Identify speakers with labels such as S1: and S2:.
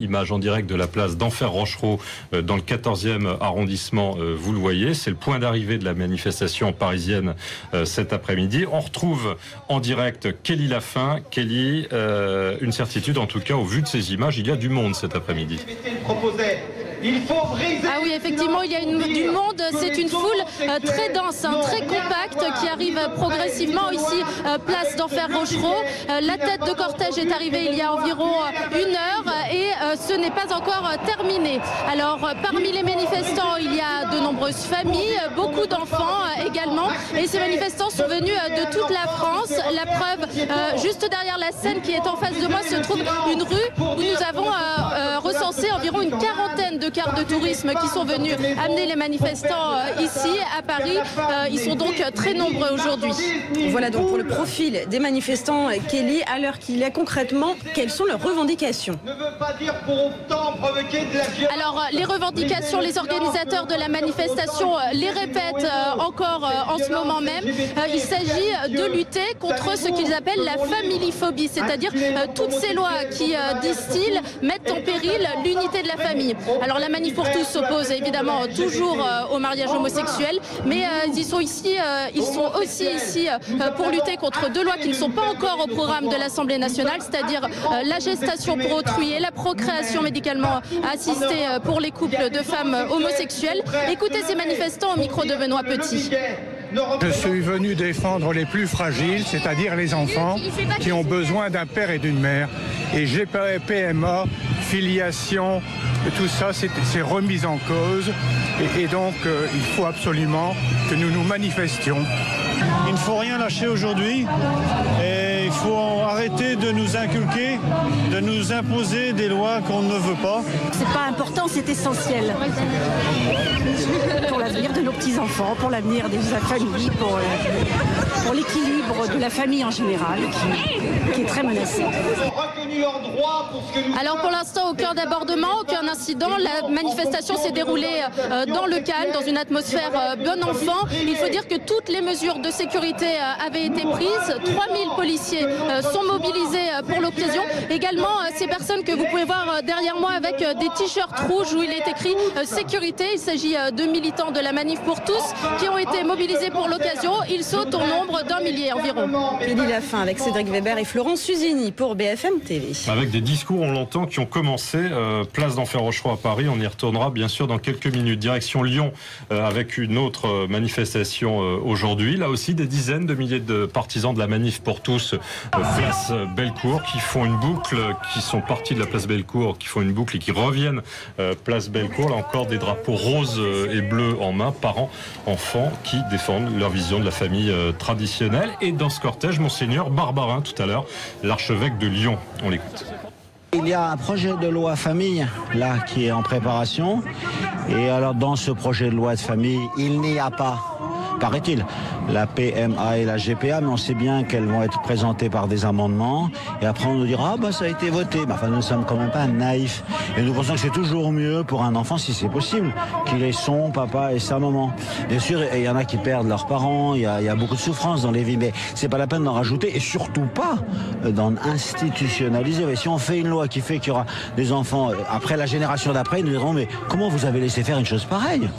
S1: Image en direct de la place d'Enfer-Rochereau dans le 14e arrondissement, vous le voyez, c'est le point d'arrivée de la manifestation parisienne cet après-midi. On retrouve en direct Kelly Lafin. Kelly, une certitude en tout cas au vu de ces images, il y a du monde cet après-midi.
S2: Ah oui, effectivement, il y a du monde. C'est une foule très dense, très compacte qui arrive progressivement ici, place d'Enfer-Rochereau. La tête de cortège est arrivée il y a environ 1 heure et ce n'est pas encore terminé. Alors, parmi les manifestants, il y a de nombreuses familles, beaucoup d'enfants également. Et ces manifestants sont venus de toute la France. La preuve, juste derrière la scène qui est en face de moi, se trouve une rue où nous avons recensé environ une quarantaine de cars de tourisme qui sont venus amener les manifestants ici à Paris. Ils sont donc très nombreux aujourd'hui.
S3: Voilà donc pour le profil des manifestants. Kelly, à l'heure qu'il est concrètement, quelles sont leurs revendications?
S2: Alors les revendications, les organisateurs de la manifestation les répètent encore en ce moment même. Il s'agit de lutter contre ce qu'ils appellent la familiephobie, c'est-à-dire toutes ces lois qui, disent-ils, mettent en péril l'unité de la famille. Alors la Manif pour tous s'oppose évidemment toujours au mariage homosexuel, mais ils sont aussi ici pour lutter contre 2 lois qui ne sont pas encore au programme de l'Assemblée nationale, c'est-à-dire la gestation pour autrui et la procréation médicalement assistée pour les couples de femmes homosexuelles. Écoutez ces manifestants au micro de Benoît Petit.
S4: Je suis venu défendre les plus fragiles, c'est-à-dire les enfants qui ont besoin d'un père et d'une mère. Et GPA, filiation, tout ça, c'est remis en cause. Et donc, il faut absolument que nous nous manifestions.
S5: Il ne faut rien lâcher aujourd'hui. Et il faut arrêter de nous inculquer, de nous imposer des lois qu'on ne veut pas.
S3: C'est pas important, c'est essentiel. Pour l'avenir de nos petits-enfants, pour l'avenir des familles, pour l'équilibre de la famille en général, qui est très menacé.
S2: Alors pour l'instant, aucun débordement, aucun incident. La manifestation s'est déroulée dans le calme, dans une atmosphère bon enfant. Il faut dire que toutes les mesures de sécurité avaient été prises. 3000 policiers sont mobilisés pour l'occasion. Également, ces personnes que vous pouvez voir derrière moi avec des t-shirts rouges où il est écrit sécurité. Il s'agit de militants de la Manif pour tous qui ont été mobilisés pour l'occasion. Ils sautent au nombre d'1 millier environ.
S3: Kelly Lafin avec Cédric Weber et Florence Suzini pour BFM TV.
S1: Avec des discours, on l'entend, qui ont commencé place d'Enfer-Rochereau à Paris. On y retournera bien sûr dans quelques minutes. Direction Lyon avec une autre manifestation aujourd'hui. Là aussi, des dizaines de milliers de partisans de la Manif pour tous place Bellecour qui font une boucle, qui sont partis de la place Bellecour, qui font une boucle et qui reviennent place Bellecour. Là encore, des drapeaux roses et bleus en main, parents, enfants qui défendent leur vision de la famille traditionnelle. Et dans ce cortège, Monseigneur Barbarin, tout à l'heure, l'archevêque de Lyon. On l'écoute.
S6: Il y a un projet de loi famille là qui est en préparation. Et alors dans ce projet de loi de famille, il n'y a pas, paraît-il, la PMA et la GPA, mais on sait bien qu'elles vont être présentées par des amendements. Et après on nous dira, ça a été voté. Enfin, nous ne sommes quand même pas naïfs. Et nous pensons que c'est toujours mieux pour un enfant, si c'est possible, qu'il ait son papa et sa maman. Bien sûr, il y en a qui perdent leurs parents, il y a beaucoup de souffrance dans les vies, mais c'est pas la peine d'en rajouter, et surtout pas d'en institutionnaliser. Mais si on fait une loi qui fait qu'il y aura des enfants, après la génération d'après, ils nous diront, mais comment vous avez laissé faire une chose pareille ?